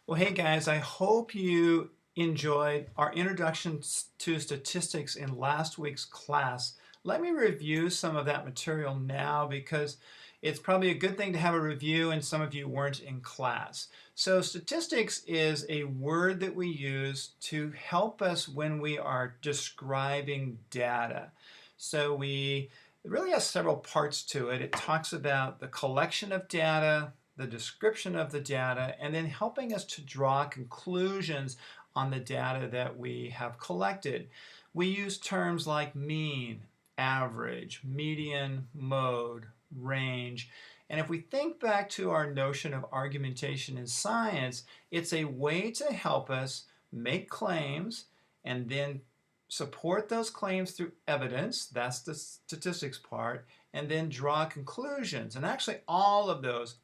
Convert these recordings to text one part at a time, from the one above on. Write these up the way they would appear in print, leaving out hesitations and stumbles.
Well, hey guys, I hope you enjoyed our introduction to statistics in last week's class. Let me review some of that material now because it's probably a good thing to have a review and some of you weren't in class. So statistics is a word that we use to help us when we are describing data. It really has several parts to it. It talks about the collection of data, the description of the data, and then helping us to draw conclusions on the data that we have collected. We use terms like mean, average, median, mode, range. And if we think back to our notion of argumentation in science, it's a way to help us make claims and then support those claims through evidence, that's the statistics part, and then draw conclusions. And actually all of those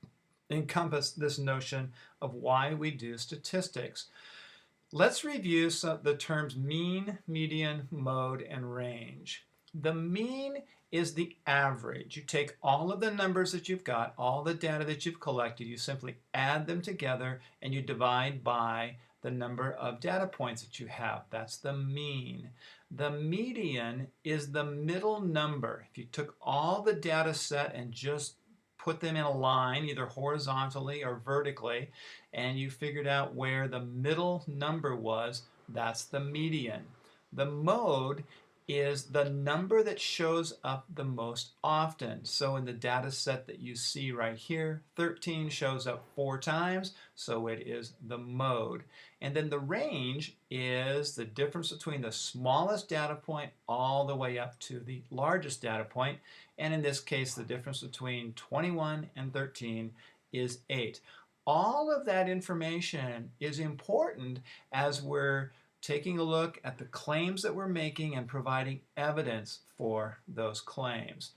encompass this notion of why we do statistics. Let's review the terms mean, median, mode, and range. The mean is the average. You take all of the numbers that you've got, all the data that you've collected, you simply add them together and you divide by the number of data points that you have. That's the mean. The median is the middle number. If you took all the data set and just put them in a line, either horizontally or vertically, and you figured out where the middle number was, that's the median. The mode is the number that shows up the most often. So in the data set that you see right here, 13 shows up 4 times, so it is the mode. And then the range is the difference between the smallest data point all the way up to the largest data point. And in this case, the difference between 21 and 13 is 8. All of that information is important as we're taking a look at the claims that we're making and providing evidence for those claims.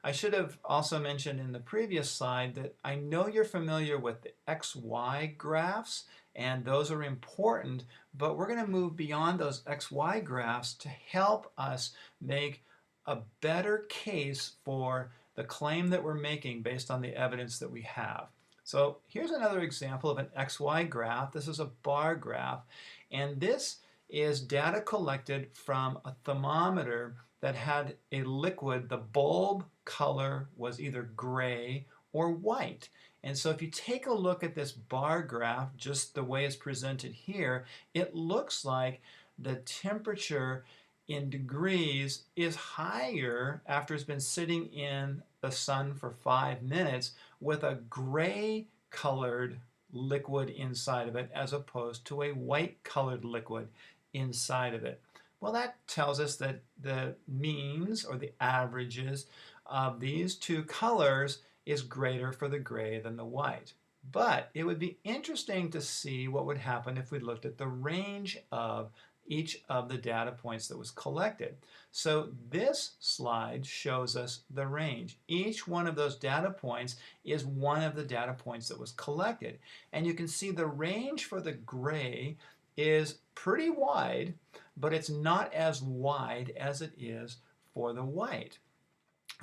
I should have also mentioned in the previous slide that I know you're familiar with the XY graphs, and those are important, but we're going to move beyond those XY graphs to help us make a better case for the claim that we're making based on the evidence that we have. So here's another example of an XY graph. This is a bar graph, and this is data collected from a thermometer that had a liquid. The bulb color was either gray or white. And so if you take a look at this bar graph, just the way it's presented here, it looks like the temperature in degrees is higher after it's been sitting in the sun for 5 minutes with a gray colored liquid inside of it as opposed to a white colored liquid inside of it. Well, that tells us that the means or the averages of these two colors is greater for the gray than the white. But it would be interesting to see what would happen if we looked at the range of each of the data points that was collected. So this slide shows us the range. Each one of those data points is one of the data points that was collected. And you can see the range for the gray is pretty wide, but it's not as wide as it is for the white.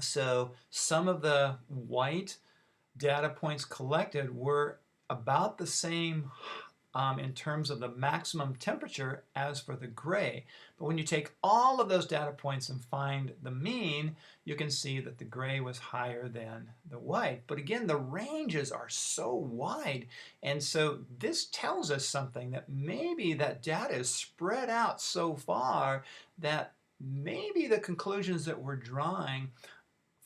So some of the white data points collected were about the same in terms of the maximum temperature as for the gray. But when you take all of those data points and find the mean, you can see that the gray was higher than the white. But again, the ranges are so wide. And so this tells us something, that maybe that data is spread out so far that maybe the conclusions that we're drawing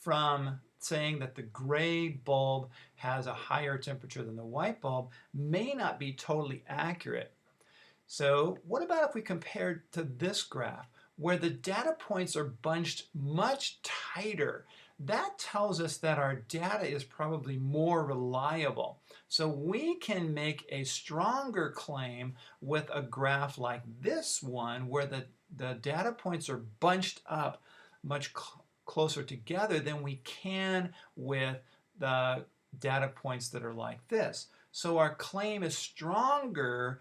from saying that the gray bulb has a higher temperature than the white bulb may not be totally accurate. So what about if we compared to this graph where the data points are bunched much tighter? That tells us that our data is probably more reliable. So we can make a stronger claim with a graph like this one where the data points are bunched up much closer together than we can with the data points that are like this. So our claim is stronger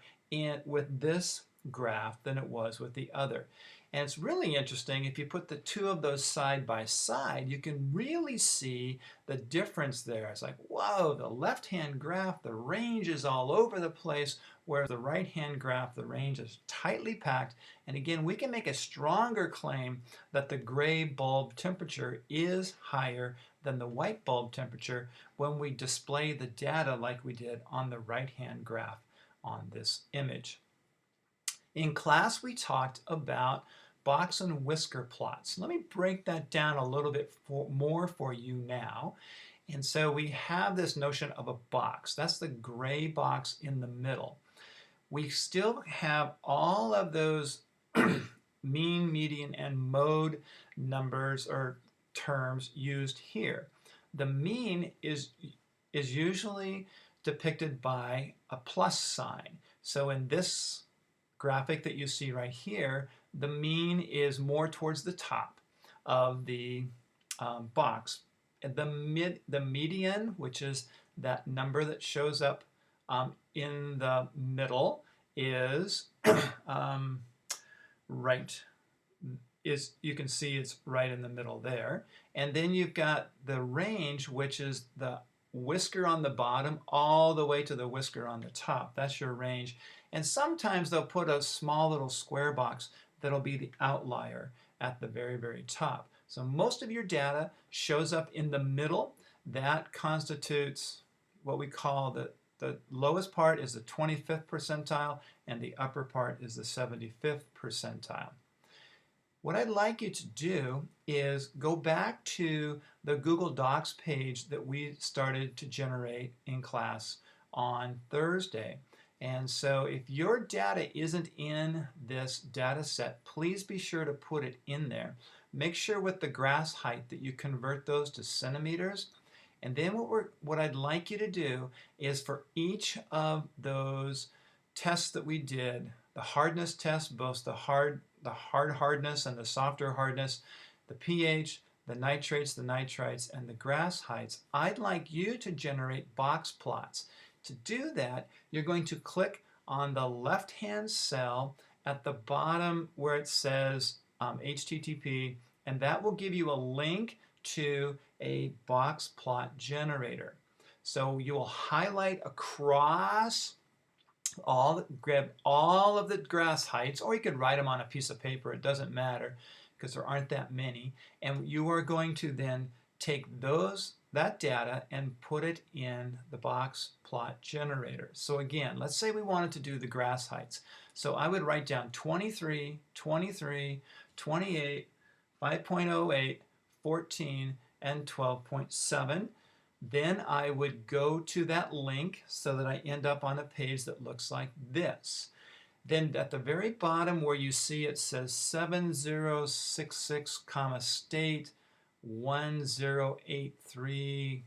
with this graph than it was with the other. And it's really interesting, if you put the two of those side by side, you can really see the difference there. It's like, whoa, the left-hand graph, the range is all over the place, whereas the right-hand graph, the range is tightly packed. And again, we can make a stronger claim that the gray bulb temperature is higher than the white bulb temperature when we display the data like we did on the right-hand graph on this image. In class, we talked about box and whisker plots. Let me break that down a little bit more for you now. And so we have this notion of a box. That's the gray box in the middle. We still have all of those mean, median, and mode numbers or terms used here. The mean is usually depicted by a plus sign. So in this graphic that you see right here, the mean is more towards the top of the box. The median, which is that number that shows up in the middle, is you can see it's right in the middle there. And then you've got the range, which is the whisker on the bottom all the way to the whisker on the top. That's your range. And sometimes they'll put a small little square box that'll be the outlier at the very, very top. So most of your data shows up in the middle. That constitutes what we call the lowest part is the 25th percentile, and the upper part is the 75th percentile. What I'd like you to do is go back to the Google Docs page that we started to generate in class on Thursday. And so if your data isn't in this data set, please be sure to put it in there. Make sure with the grass height that you convert those to centimeters. And then what I'd like you to do is for each of those tests that we did, the hardness test, both the hard hardness and the softer hardness, the pH, the nitrates, the nitrites, and the grass heights, I'd like you to generate box plots. To do that, you're going to click on the left-hand cell at the bottom where it says HTTP, and that will give you a link to a box plot generator. So you will highlight across grab all of the grass heights, or you could write them on a piece of paper. It doesn't matter because there aren't that many. And you are going to then take that data and put it in the box plot generator. So again, let's say we wanted to do the grass heights. So I would write down 23, 23, 28, 5.08, 14, and 12.7. Then I would go to that link so that I end up on a page that looks like this. Then at the very bottom where you see it says 7066, state, 10830,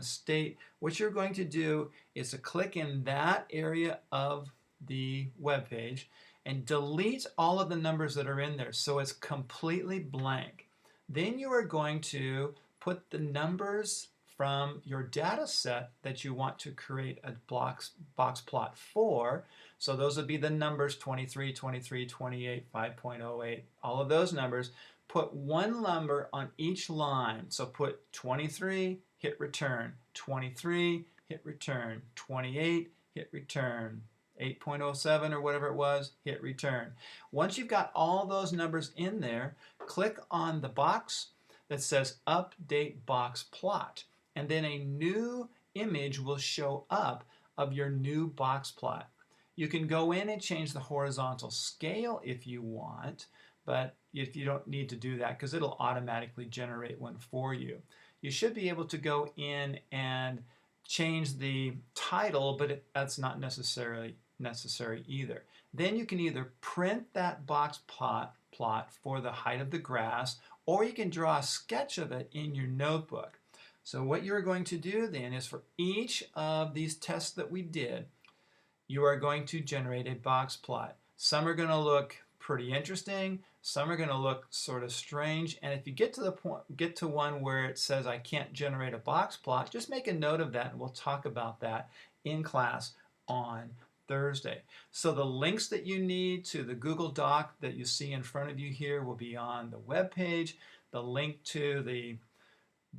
state, what you're going to do is to click in that area of the web page and delete all of the numbers that are in there so it's completely blank. Then you are going to put the numbers from your data set that you want to create a box plot for. So those would be the numbers 23, 23, 28, 5.08, all of those numbers. Put one number on each line. So put 23, hit return, 23, hit return, 28, hit return, 8.07 or whatever it was, hit return. Once you've got all those numbers in there, click on the box that says Update Box Plot, and then a new image will show up of your new box plot. You can go in and change the horizontal scale if you want, but you don't need to do that because it'll automatically generate one for you. You should be able to go in and change the title, but that's not necessarily necessary either. Then you can either print that box plot for the height of the grass, or you can draw a sketch of it in your notebook. So what you're going to do then is for each of these tests that we did, you are going to generate a box plot. Some are going to look pretty interesting, some are going to look sort of strange, and if you get to one where it says I can't generate a box plot, just make a note of that and we'll talk about that in class on Thursday. So the links that you need to the Google Doc that you see in front of you here will be on the web page. The link to the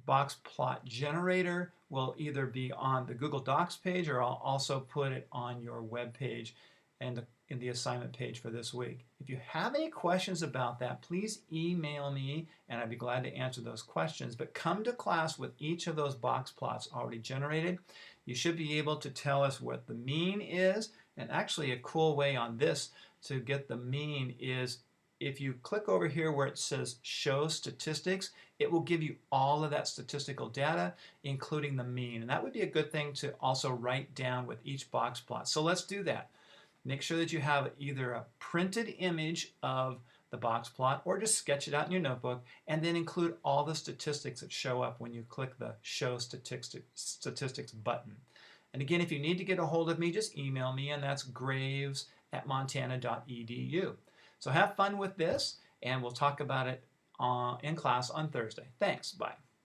box plot generator will either be on the Google Docs page, or I'll also put it on your web page and in the assignment page for this week. If you have any questions about that, please email me and I'd be glad to answer those questions. But come to class with each of those box plots already generated. You should be able to tell us what the mean is, and actually a cool way on this to get the mean is if you click over here where it says show statistics, it will give you all of that statistical data, including the mean. And that would be a good thing to also write down with each box plot. So let's do that. Make sure that you have either a printed image of the box plot or just sketch it out in your notebook, and then include all the statistics that show up when you click the show statistics button. And again, if you need to get a hold of me, just email me, and that's graves@montana.edu. So have fun with this, and we'll talk about it in class on Thursday. Thanks. Bye.